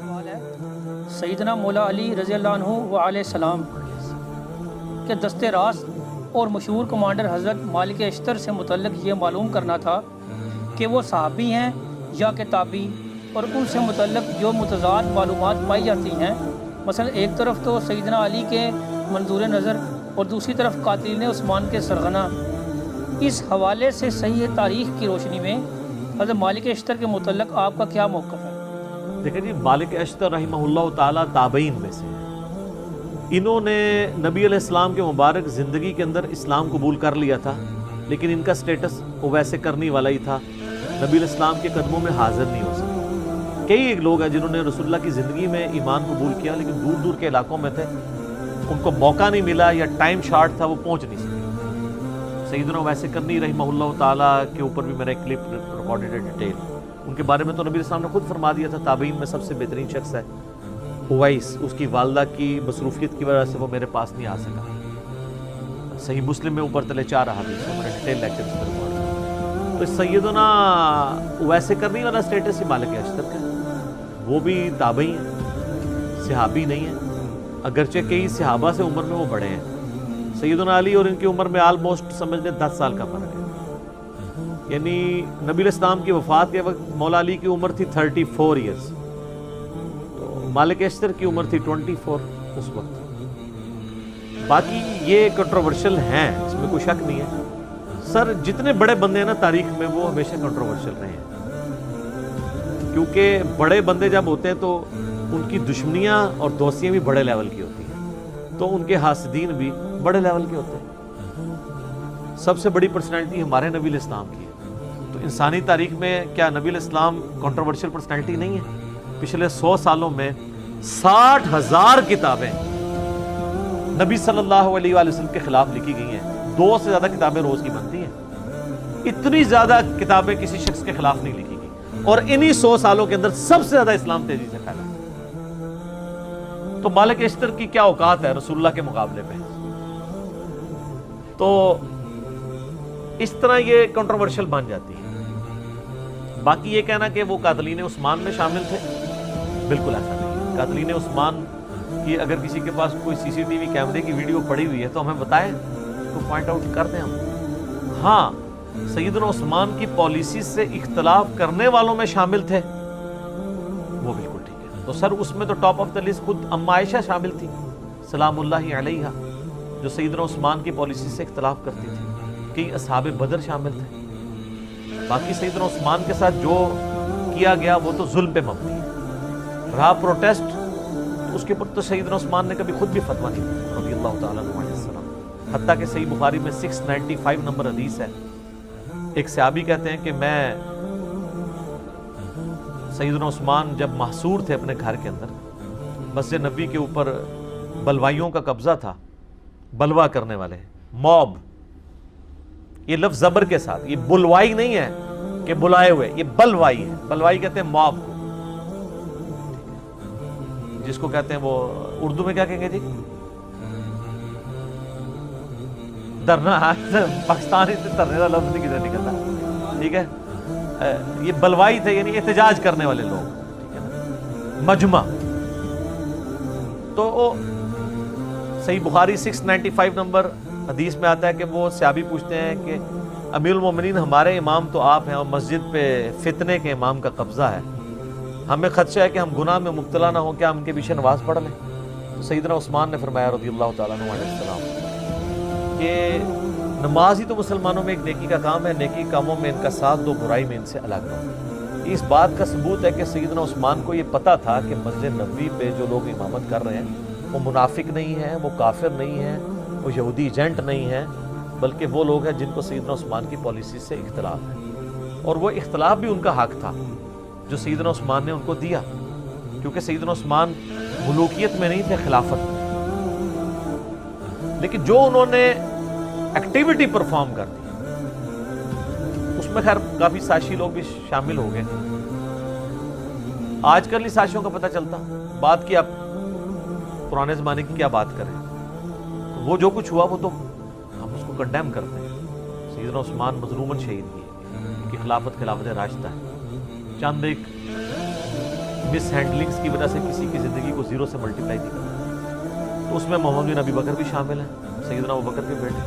سوال ہے سیدنا مولا علی رضی اللہ عنہ و علیہ السلام کے دست راست اور مشہور کمانڈر حضرت مالک اشتر سے متعلق یہ معلوم کرنا تھا کہ وہ صحابی ہیں یا کتابی، اور ان سے متعلق جو متضاد معلومات پائی جاتی ہیں، مثلا ایک طرف تو سیدنا علی کے منظور نظر اور دوسری طرف قاتلین عثمان کے سرغنہ، اس حوالے سے صحیح تاریخ کی روشنی میں حضرت مالک اشتر کے متعلق آپ کا کیا موقف ہے؟ دیکھیں جی، مالک اشتر رحمہ اللہ تعالیٰ تابعین میں سے ہیں۔ انہوں نے نبی علیہ السلام کے مبارک زندگی کے اندر اسلام قبول کر لیا تھا، لیکن ان کا سٹیٹس وہ ویسے کرنے والا ہی تھا، نبی علیہ السلام کے قدموں میں حاضر نہیں ہو سکے۔ کئی ایک لوگ ہیں جنہوں نے رسول اللہ کی زندگی میں ایمان قبول کیا، لیکن دور دور کے علاقوں میں تھے، ان کو موقع نہیں ملا یا ٹائم شارٹ تھا، وہ پہنچ نہیں سکے۔ سیدنا ویسے کرنی رحمہ اللہ تعالیٰ کے اوپر بھی میرا ایک کلپ ریکارڈڈ ہے ڈیٹیل، ان کے بارے میں تو نبی علیہ السلام نے خود فرما دیا تھا تابعین میں سب سے بہترین شخص ہے اویس، اس کی والدہ کی مصروفیت کی وجہ سے وہ میرے پاس نہیں آ سکا۔ صحیح مسلم میں اوپر تلے 4 حدیث ہے، میں نے ڈیٹیل لیکچر اس پر ریکارڈ۔ تو سیدنا ویسے کرنی والا سٹیٹس ہی مالک اشتر کا ہے، وہ بھی تابعی ہیں، صحابی نہیں ہیں، اگرچہ کئی صحابہ سے عمر میں وہ بڑے ہیں۔ سیدنا علی اور ان کی عمر میں آلموسٹ سمجھ لیں 10 سال کا فرق ہے، یعنی نبی علیہ السلام کی وفات کے وقت مولا علی کی عمر تھی 34 ایئرس، تو مالک اشتر کی عمر تھی 24 اس وقت۔ باقی یہ کنٹروورشل ہیں، اس میں کوئی شک نہیں ہے۔ سر جتنے بڑے بندے ہیں نا تاریخ میں، وہ ہمیشہ کنٹروورشل رہے ہیں، کیونکہ بڑے بندے جب ہوتے ہیں تو ان کی دشمنیاں اور دوستیاں بھی بڑے لیول کی ہوتی ہیں، تو ان کے حاسدین بھی بڑے لیول کے ہوتے ہیں۔ سب سے بڑی پرسنالٹی ہمارے نبی علیہ السلام کی ہے، تو انسانی تاریخ میں کیا نبی علیہ السلام کنٹروورشل پرسنالٹی نہیں ہے؟ پچھلے 100 سالوں میں 60,000 کتابیں نبی صلی اللہ علیہ وآلہ وسلم کے خلاف لکھی گئی ہیں، 2 سے زیادہ کتابیں روز کی بنتی ہیں، اتنی زیادہ کتابیں کسی شخص کے خلاف نہیں لکھی گئی، اور انہی 100 سالوں کے اندر سب سے زیادہ اسلام تیزی سے پھیلا۔ تو مالک اشتر کی کیا اوقات ہے رسول اللہ کے مقابلے پہ؟ تو اس طرح یہ کنٹروورشل بن جاتی ہے۔ باقی یہ کہنا کہ وہ قاتلین عثمان میں شامل تھے، بالکل ایسا نہیں ہے۔ قاتلین عثمان کی اگر کسی کے پاس کوئی سی سی ٹی وی کیمرے کی ویڈیو پڑی ہوئی ہے تو ہمیں بتائیں، اس کو پوائنٹ آؤٹ کر دیں ہم۔ ہاں، سیدنا عثمان کی پالیسی سے اختلاف کرنے والوں میں شامل تھے، وہ بالکل ٹھیک ہے۔ تو سر اس میں تو ٹاپ آف دا لسٹ خود ام عائشہ شامل تھی سلام اللہ علیہا، جو سیدنا عثمان کی پالیسی سے اختلاف کرتی تھی۔ کئی اصحاب بدر شامل تھے۔ باقی سیدنا عثمان کے ساتھ جو کیا گیا وہ تو ظلم پہ مبنی ہے، رہا پروٹیسٹ تو اس کے اوپر تو سیدنا عثمان نے کبھی خود بھی فتویٰ نہیں دیا رضی اللہ تعالیٰ عنہ علیہ السلام۔ حتیٰ کہ صحیح بخاری میں 695 نمبر حدیث ہے، ایک صحابی کہتے ہیں کہ میں سیدنا عثمان جب محصور تھے اپنے گھر کے اندر، مسجد نبی کے اوپر بلوائیوں کا قبضہ تھا، بلوا کرنے والے موب، یہ لفظ زبر کے ساتھ، یہ بلوائی نہیں ہے کہ بلائے ہوئے، یہ بلوائی ہے۔ بلوائی کہتے ہیں موب کو، جس کو کہتے ہیں وہ اردو میں کیا کہیں گے جی؟ درنا۔ پاکستانی سے درنے کا لفظ نہیں کدھر نکلتا، ٹھیک ہے؟ یہ بلوائی تھے، یعنی احتجاج کرنے والے لوگ، ٹھیک ہے نا؟ مجمع۔ تو صحیح بخاری 695 نمبر حدیث میں آتا ہے کہ وہ صحابی پوچھتے ہیں کہ امیر المومنین ہمارے امام تو آپ ہیں، اور مسجد پہ فتنے کے امام کا قبضہ ہے، ہمیں خدشہ ہے کہ ہم گناہ میں مبتلا نہ ہوں، کیا ہم ان کے پیچھے نماز پڑھ لیں؟ تو سیدنا عثمان نے فرمایا رضی اللہ تعالیٰ عنہ علیہ السلام کہ نماز ہی تو مسلمانوں میں ایک نیکی کا کام ہے، نیکی کاموں میں ان کا ساتھ دو، برائی میں ان سے الگ رہو۔ اس بات کا ثبوت ہے کہ سیدنا عثمان کو یہ پتہ تھا کہ مسجد نبوی پہ جو لوگ امامت کر رہے ہیں وہ منافق نہیں ہیں، وہ کافر نہیں ہیں، وہ یہودی ایجنٹ نہیں ہیں، بلکہ وہ لوگ ہیں جن کو سیدنا عثمان کی پالیسی سے اختلاف ہے، اور وہ اختلاف بھی ان کا حق تھا جو سیدنا عثمان نے ان کو دیا، کیونکہ سیدنا عثمان ملوکیت میں نہیں تھے، خلافت میں۔ لیکن جو انہوں نے ایکٹیویٹی پرفارم کر دی، اس میں خیر کافی سازشی لوگ بھی شامل ہو گئے۔ آج کل ہی سازشوں کا پتہ چلتا، بات کی آپ پرانے زمانے کی کیا بات کریں، وہ جو کچھ ہوا وہ تو ہم اس کو کنڈیم کرتے ہیں۔ سیدنا عثمان مظلوماً شہید ہوئے، ان کی خلافت راشدہ ہے۔ چند ایک مس ہینڈلنگس کی وجہ سے کسی کی زندگی کو زیرو سے ملٹیپلائی نہیں کرتا، تو اس میں محمد بن ابی بکر بھی شامل ہیں، سیدنا ابو بکر کے بیٹے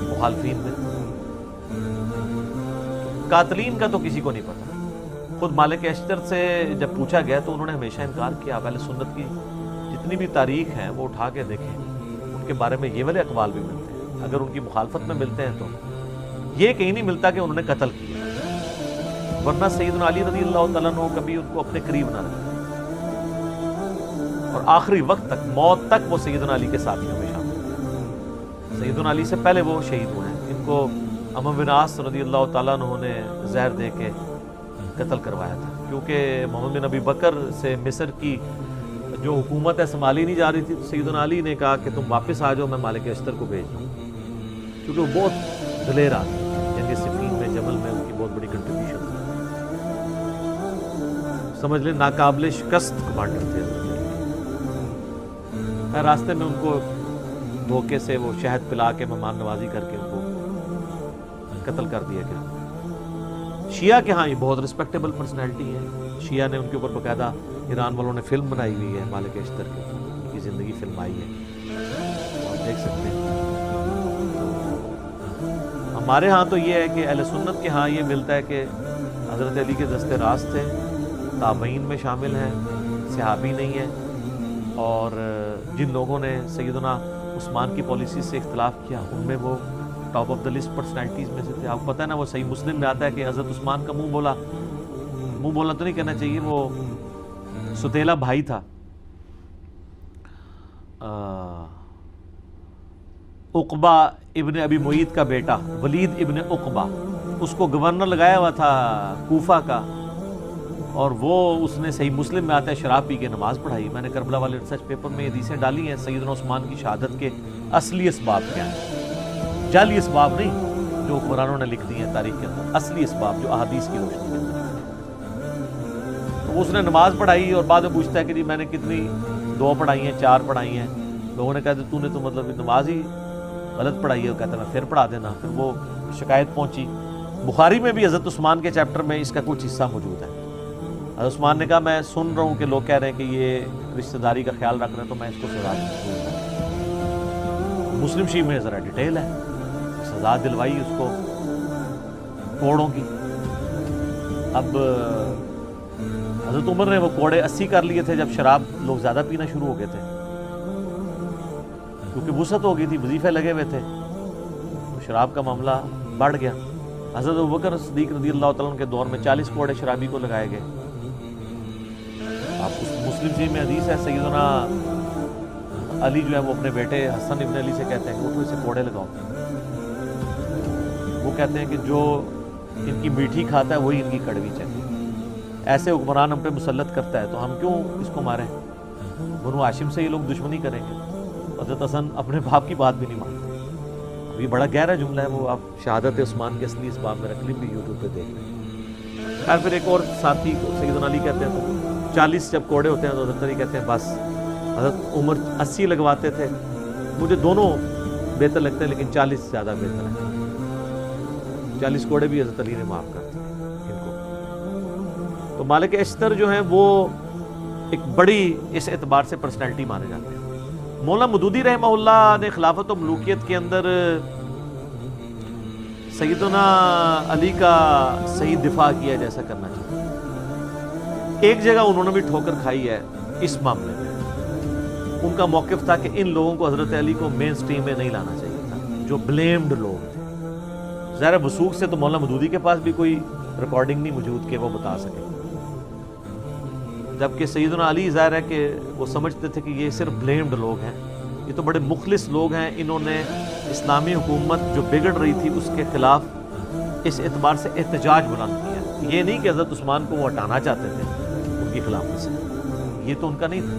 مخالفین میں۔ قاتلین کا تو کسی کو نہیں پتا۔ خود مالک اشتر سے جب پوچھا گیا تو انہوں نے ہمیشہ انکار کیا۔ اہل سنت کی جتنی بھی تاریخ ہیں وہ اٹھا کے دیکھیں، ان کے بارے میں یہ والے اقوال بھی ملتے ہیں، اگر ان کی مخالفت میں ملتے ہیں تو یہ کہیں نہیں ملتا کہ انہوں نے قتل کیا، ورنہ سیدنا علی رضی اللہ تعالیٰ عنہ کبھی ان کو اپنے قریب نہ رکھا، اور آخری وقت تک، موت تک وہ سیدنا علی کے ساتھیوں میں شامل ہیں۔ سیدنا علی سے پہلے وہ شہید ہوئے ہیں، ان کو عمرو بن عاص رضی اللہ تعالیٰ عنہ نے زہر دے کے قتل کروایا تھا، کیونکہ محمد بن ابی بکر سے مصر کی جو حکومت ہے سنبھالی نہیں جا رہی تھی، تو سیدنا علی نے کہا کہ تم واپس آ جاؤ، میں مالک اشتر کو بھیج دوں، کیونکہ وہ بہت دلیر آدمی تھے، جنگ صفین میں، جمل میں ان کی بہت بڑی کنٹریبیوشن تھی، سمجھ لیں ناقابل شکست کمانڈر تھے۔ راستے میں ان کو دھوکے سے وہ شہد پلا کے مہمان نوازی کر کے ان کو قتل کر دیا گیا۔ شیعہ کے ہاں یہ بہت رسپیکٹیبل پرسنالٹی ہے، شیعہ نے ان کے اوپر باقاعدہ ایران والوں نے فلم بنائی ہوئی ہے، مالک اشتر کی زندگی فلم آئی ہے، آپ دیکھ سکتے ہیں۔ ہمارے ہاں تو یہ ہے کہ اہل سنت کے ہاں یہ ملتا ہے کہ حضرت علی کے دست راست تھے، تابعین میں شامل ہیں، صحابی نہیں ہیں، اور جن لوگوں نے سیدنا عثمان کی پالیسی سے اختلاف کیا ان میں وہ top of the list personalities میں سے تھے۔ آپ کو پتہ ہے نا، وہ صحیح مسلم میں آتا ہے کہ حضرت عثمان کا منہ بولا تو نہیں کہنا چاہیے، وہ ستیلا بھائی تھا، عقبہ ابن ابی معیط کا بیٹا ولید ابن عقبہ، اس کو گورنر لگایا ہوا تھا کوفہ کا، اور وہ اس نے صحیح مسلم میں آتا ہے شراب پی کے نماز پڑھائی۔ میں نے کربلا والے ریسرچ پیپر میں یہ حدیثیں ڈالی ہیں، سیدنا عثمان کی شہادت کے اصلی اسباب کیا ہیں، جعلی اسباب نہیں جو حکمرانوں نے لکھ دی ہیں تاریخ کے اندر، اصلی اسباب جو احادیث کی روشنی کے اندر۔ تو اس نے نماز پڑھائی اور بعد میں پوچھتا ہے کہ جی میں نے کتنی 2 پڑھائی ہیں 4 پڑھائی ہیں، لوگوں نے کہا تو نے تو مطلب نماز ہی غلط پڑھائی ہے، وہ کہتا ہے میں پھر پڑھا دینا۔ پھر وہ شکایت پہنچی، بخاری میں بھی حضرت عثمان کے چیپٹر میں اس کا کچھ حصہ موجود ہے۔ حضرت عثمان نے کہا میں سن رہا ہوں کہ لوگ کہہ رہے ہیں کہ یہ رشتہ داری کا خیال رکھ رہے ہیں، تو میں اس کو سزا دوں گا۔ مسلم شریف میں ذرا ڈیٹیل ہے، سزا دلوائی اس کو کوڑوں کی۔ اب حضرت عمر نے وہ کوڑے 80 کر لیے تھے جب شراب لوگ زیادہ پینا شروع ہو گئے تھے، کیونکہ وسعت ہو گئی تھی، وظیفے لگے ہوئے تھے، تو شراب کا معاملہ بڑھ گیا۔ حضرت ابوبکر صدیق رضی اللہ تعالیٰ عنہ کے دور میں 40 کوڑے شرابی کو لگائے گئے۔ آپ اس مسلم شریف میں حدیث ہے، سیدنا علی جو ہے وہ اپنے بیٹے حسن ابن علی سے کہتے ہیں کہ اٹھو اسے کوڑے لگاؤ۔ وہ کہتے ہیں کہ جو ان کی میٹھی کھاتا ہے وہی ان کی کڑوی چاہیے، ایسے حکمران ہم پہ مسلط کرتا ہے تو ہم کیوں اس کو ماریں؟ بنو ہاشم سے یہ لوگ دشمنی کریں گے۔ حضرت حسن اپنے باپ کی بات بھی نہیں مانتے۔ اب یہ بڑا گہرا جملہ ہے، وہ آپ شہادت عثمان کے اصلی اسباب میں کلپ بھی یوٹیوب پہ دیکھ لیں۔ خیر پھر ایک اور ساتھی کو سیدنا علی کہتے ہیں، تو 40 جب کوڑے ہوتے ہیں تو حضرت علی کہتے ہیں بس۔ حضرت عمر 80 لگواتے تھے، مجھے دونوں بہتر لگتے ہیں لیکن 40 زیادہ بہتر ہے۔ 40 کوڑے بھی حضرت علی نے معاف کر دیے ان کو۔ تو مالک اشتر جو ہیں وہ ایک بڑی اس اعتبار سے پرسنالٹی مانے جاتے ہیں۔ مولانا مودودی رحمہ اللہ نے خلافت و ملوکیت کے اندر سیدنا علی کا صحیح دفاع کیا جیسا کرنا چاہیے۔ ایک جگہ انہوں نے بھی ٹھوکر کھائی ہے اس معاملے میں، ان کا موقف تھا کہ ان لوگوں کو حضرت علی کو مین سٹریم میں نہیں لانا چاہیے تھا، جو بلیمڈ لوگ تھے۔ ظاہر وثوق سے تو مولانا مودودی کے پاس بھی کوئی ریکارڈنگ نہیں موجود کہ وہ بتا سکے، جبکہ سیدنا علی ظاہر ہے کہ وہ سمجھتے تھے کہ یہ صرف بلیمڈ لوگ ہیں، یہ تو بڑے مخلص لوگ ہیں، انہوں نے اسلامی حکومت جو بگڑ رہی تھی اس کے خلاف اس اعتبار سے احتجاج بلند کیا۔ یہ نہیں کہ حضرت عثمان کو وہ ہٹانا چاہتے تھے ان کی خلافت سے، یہ تو ان کا نہیں تھا۔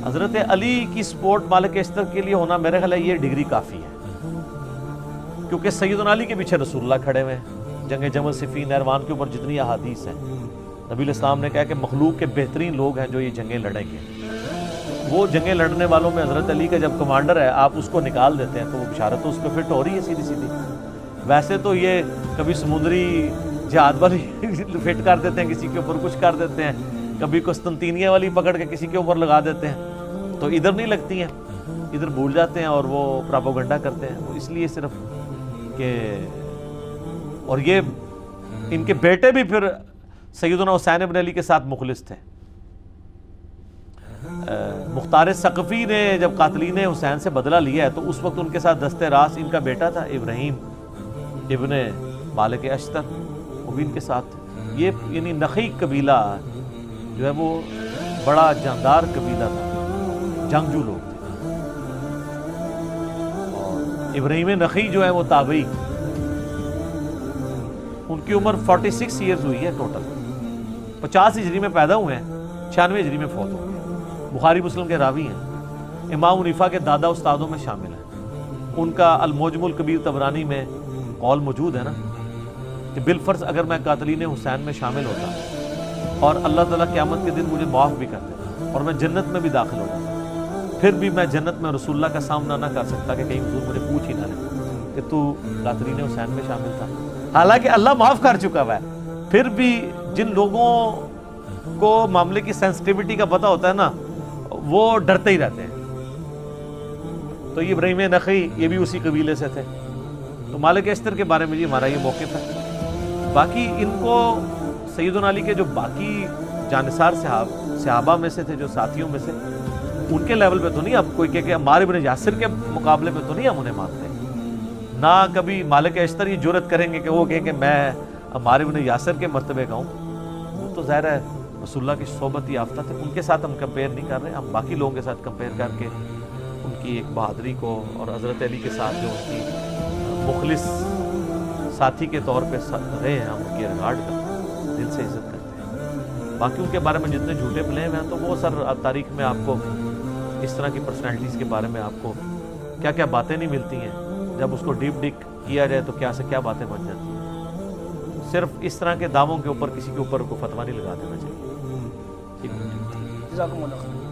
حضرت علی کی سپورٹ مالک اشتر کے لیے ہونا میرے خیال ہے یہ ڈگری کافی ہے، کیونکہ سیدنا علی کے پیچھے رسول اللہ کھڑے ہوئے ہیں۔ جنگ جمل صفین نہروان کے اوپر جتنی احادیث ہیں، نبی علیہ السلام نے کہا کہ مخلوق کے بہترین لوگ ہیں جو یہ جنگیں لڑیں گے۔ وہ جنگیں لڑنے والوں میں حضرت علی کا جب کمانڈر ہے، آپ اس کو نکال دیتے ہیں تو وہ بشارت تو اس پہ فٹ ہو رہی ہے سیدھی سیدھی۔ ویسے تو یہ کبھی سمندری جہاد والی فٹ کر دیتے ہیں کسی کے اوپر، کچھ کر دیتے ہیں، کبھی قسطنطینیہ والی پکڑ کے کسی کے اوپر لگا دیتے ہیں، تو ادھر نہیں لگتی ہیں، ادھر بھول جاتے ہیں اور وہ پراپوگنڈا کرتے ہیں، وہ اس لیے صرف کہ اور یہ ان کے بیٹے بھی پھر سیدنا حسین بن علی کے ساتھ مخلص تھے۔ مختار ثقفی نے جب قاتلین حسین سے بدلہ لیا ہے تو اس وقت ان کے ساتھ دست راست ان کا بیٹا تھا ابراہیم ابن مالک اشتر، وہ بھی ان کے ساتھ تھے۔ یہ یعنی نخی قبیلہ جو ہے وہ بڑا جاندار قبیلہ تھا، جنگجو لوگ تھے۔ اور ابراہیم نخی جو ہے وہ تابعی، ان کی عمر 46 ایئرز ہوئی ہے ٹوٹل، 50 ہجری میں پیدا ہوئے ہیں، 96 ہجری میں فوت ہو گئے، بخاری مسلم کے راوی ہیں، امام حنیفہ کے دادا استادوں میں شامل ہیں۔ ان کا المعجم الکبیر طبرانی میں قول موجود ہے نا کہ بالفرض اگر میں قاتلین حسین میں شامل ہوتا اور اللہ تعالیٰ قیامت کے دن مجھے معاف بھی کر دیتا اور میں جنت میں بھی داخل ہو جاتا، پھر بھی میں جنت میں رسول اللہ کا سامنا نہ کر سکتا کہ کہیں حضور مجھے پوچھ ہی نہ لے کہ تو قاتلین حسین میں شامل تھا، حالانکہ اللہ معاف کر چکا ہوا ہے۔ پھر بھی جن لوگوں کو معاملے کی سینسٹیوٹی کا پتہ ہوتا ہے نا، وہ ڈرتے ہی رہتے ہیں۔ تو یہ ابراہیم نخعی یہ بھی اسی قبیلے سے تھے۔ تو مالک اشتر کے بارے میں جی ہمارا یہ موقف ہے۔ باقی ان کو سیدنا علی کے جو باقی جانثار صحابہ میں سے تھے، جو ساتھیوں میں سے، ان کے لیول پہ تو نہیں اب کوئی کہ عمار ابن یاسر کے مقابلے میں تو نہیں ہم انہیں مانتے، نہ کبھی مالک اشتر یہ جرأت کریں گے کہ وہ کہیں کہ میں عمار ابن یاسر کے مرتبے کا ہوں۔ وہ تو ظاہر ہے رسول اللہ کی صحبت یافتہ تھے، ان کے ساتھ ہم کمپیئر نہیں کر رہے، ہم باقی لوگوں کے ساتھ کمپیئر کر کے ان کی ایک بہادری کو اور حضرت علی کے ساتھ جو ان کی مخلص ساتھی کے طور پہ رہے ہیں، ہم ان کی ریگارڈ کرتے ہیں، دل سے عزت کرتے ہیں۔ باقی ان کے بارے میں جتنے جھوٹے پلے ہیں تو وہ سر تاریخ میں آپ کو اس طرح کی پرسنالٹیز کے بارے میں آپ کو کیا کیا باتیں نہیں ملتی ہیں، جب اس کو ڈیپ ڈک کیا جائے تو کیا سے کیا باتیں بن جاتی ہیں۔ صرف اس طرح کے دعووں کے اوپر کسی کے اوپر کو فتویٰ نہیں لگا دینا چاہیے۔ ٹھیک ہے، جزاکم اللہ خیر۔